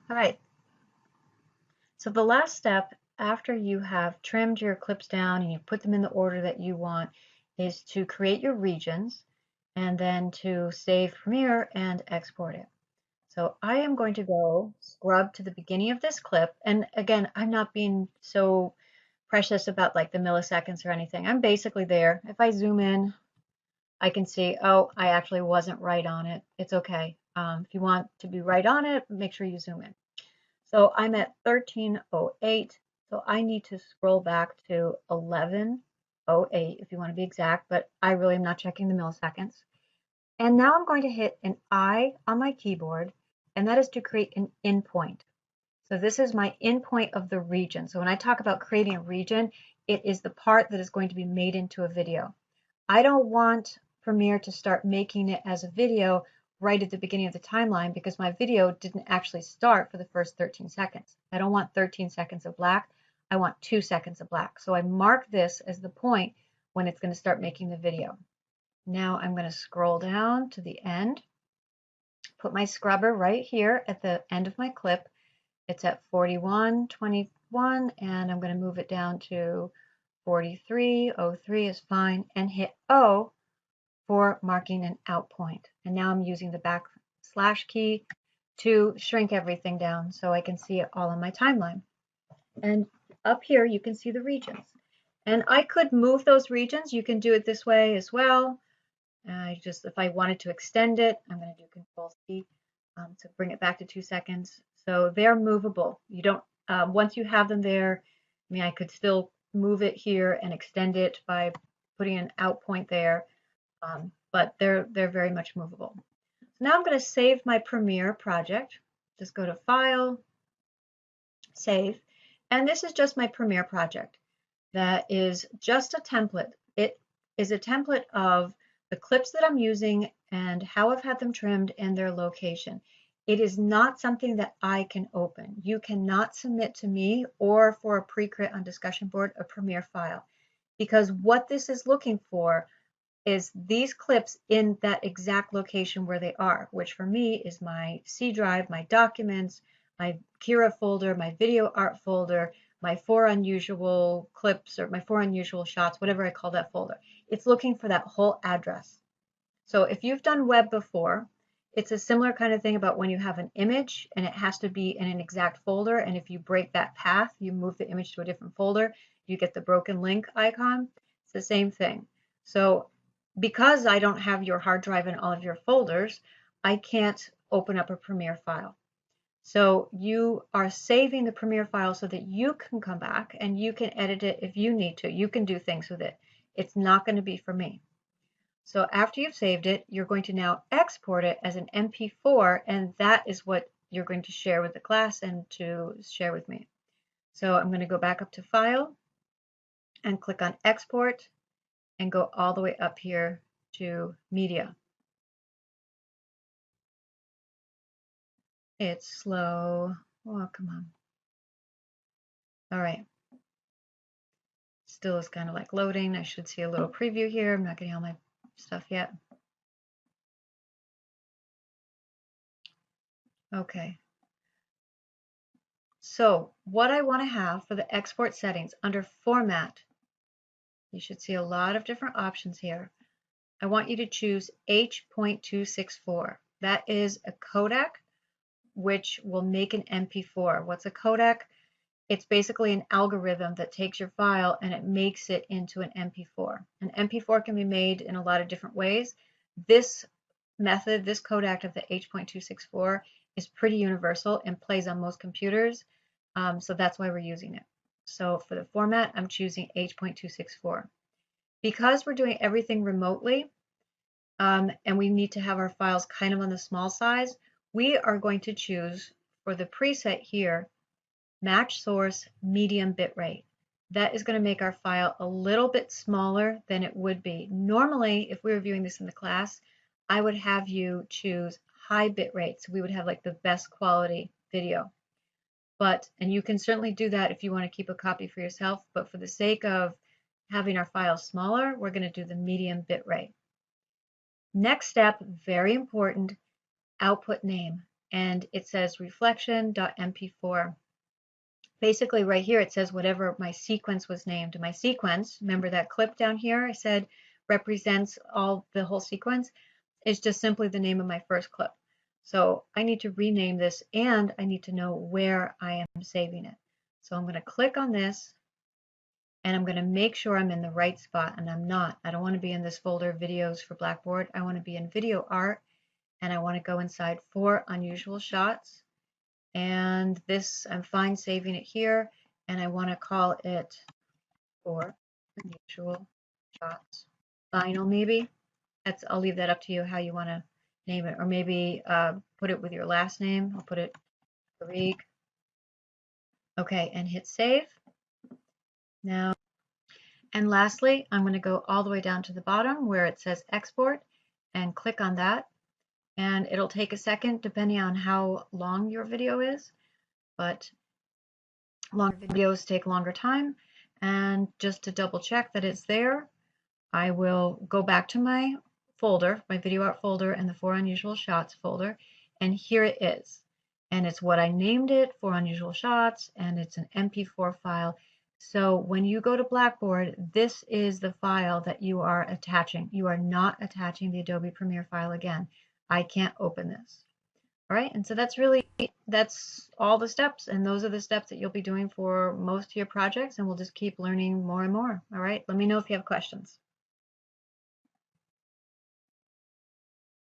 All right, so the last step after you have trimmed your clips down and you put them in the order that you want is to create your regions and then to save Premiere and export it. So I am going to go scrub to the beginning of this clip. And again, I'm not being so precious about like the milliseconds or anything. I'm basically there. If I zoom in, I can see, oh, I actually wasn't right on it. It's okay. If you want to be right on it, make sure you zoom in. So I'm at 1308. So I need to scroll back to 1108 if you want to be exact, but I really am not checking the milliseconds. And now I'm going to hit an I on my keyboard, and that is to create an endpoint. So this is my endpoint of the region. So when I talk about creating a region, it is the part that is going to be made into a video. I don't want Premiere to start making it as a video right at the beginning of the timeline because my video didn't actually start for the first 13 seconds. I don't want 13 seconds of black. I want 2 seconds of black. So I mark this as the point when it's going to start making the video. Now I'm going to scroll down to the end, put my scrubber right here at the end of my clip. It's at 41:21, and I'm going to move it down to 43:03 is fine, and hit O for marking an out point. And now I'm using the backslash key to shrink everything down so I can see it all on my timeline. And up here you can see the regions. And I could move those regions. You can do it this way as well. If I wanted to extend it, I'm going to do Control C to bring it back to 2 seconds. So they're movable. You don't, once you have them there, I mean, I could still move it here and extend it by putting an out point there, but they're very much movable. So now I'm going to save my Premiere project. Just go to File, Save, and this is just my Premiere project. That is just a template. It is a template of the clips that I'm using and how I've had them trimmed and their location. It is not something that I can open. You cannot submit to me or for a pre-crit on discussion board a Premiere file, because what this is looking for is these clips in that exact location where they are, which for me is my C drive, my documents, my Kira folder, my video art folder, my 4 unusual clips or my 4 unusual shots, whatever I call that folder. It's looking for that whole address. So if you've done web before, it's a similar kind of thing about when you have an image and it has to be in an exact folder, and if you break that path, you move the image to a different folder, you get the broken link icon. It's the same thing. So because I don't have your hard drive and all of your folders, I can't open up a Premiere file. So you are saving the Premiere file so that you can come back and you can edit it if you need to. You can do things with it. It's not going to be for me. So after you've saved it, you're going to now export it as an MP4, and that is what you're going to share with the class and to share with me. So I'm going to go back up to File and click on Export and go all the way up here to Media. It's slow. Oh, come on. All right. Still is kind of like loading. I should see a little preview here. I'm not getting all my stuff yet. Okay. So what I want to have for the export settings under Format, you should see a lot of different options here. I want you to choose H.264. That is a codec which will make an MP4. What's a codec? It's basically an algorithm that takes your file and it makes it into an MP4. An MP4 can be made in a lot of different ways. This method, this codec of the H.264 is pretty universal and plays on most computers, so that's why we're using it. So for the format, I'm choosing H.264. Because we're doing everything remotely, and we need to have our files kind of on the small size, we are going to choose for the preset here, match source medium bitrate. That is going to make our file a little bit smaller than it would be. Normally, if we were viewing this in the class, I would have you choose high bitrate, so we would have like the best quality video. And you can certainly do that if you want to keep a copy for yourself, but for the sake of having our file smaller, we're going to do the medium bitrate. Next step, very important, output name. and it says reflection.mp4. Basically right here it says whatever my sequence was named. My sequence, remember that clip down here I said represents the whole sequence, is just simply the name of my first clip. So I need to rename this, and I need to know where I am saving it. So I'm going to click on this, and I'm going to make sure I'm in the right spot, and I'm not. I don't want to be in this folder, videos for Blackboard. I want to be in video art, and I want to go inside for unusual shots. And this, I'm fine saving it here, and I want to call it for unusual shots. Final, maybe. I'll leave that up to you how you want to name it, or maybe put it with your last name. I'll put it Farig. Okay, and hit save. Now, and lastly, I'm going to go all the way down to the bottom where it says export and click on that. And it'll take a second depending on how long your video is, but longer videos take longer time. And just to double check that it's there, I will go back to my folder, my video art folder, and the 4 unusual shots folder, and here it is. And it's what I named it, 4 unusual shots, and it's an MP4 file. So when you go to Blackboard, this is the file that you are attaching. You are not attaching the Adobe Premiere file again. I can't open this. All right, and so that's all the steps, and those are the steps that you'll be doing for most of your projects, and we'll just keep learning more and more. All right, let me know if you have questions.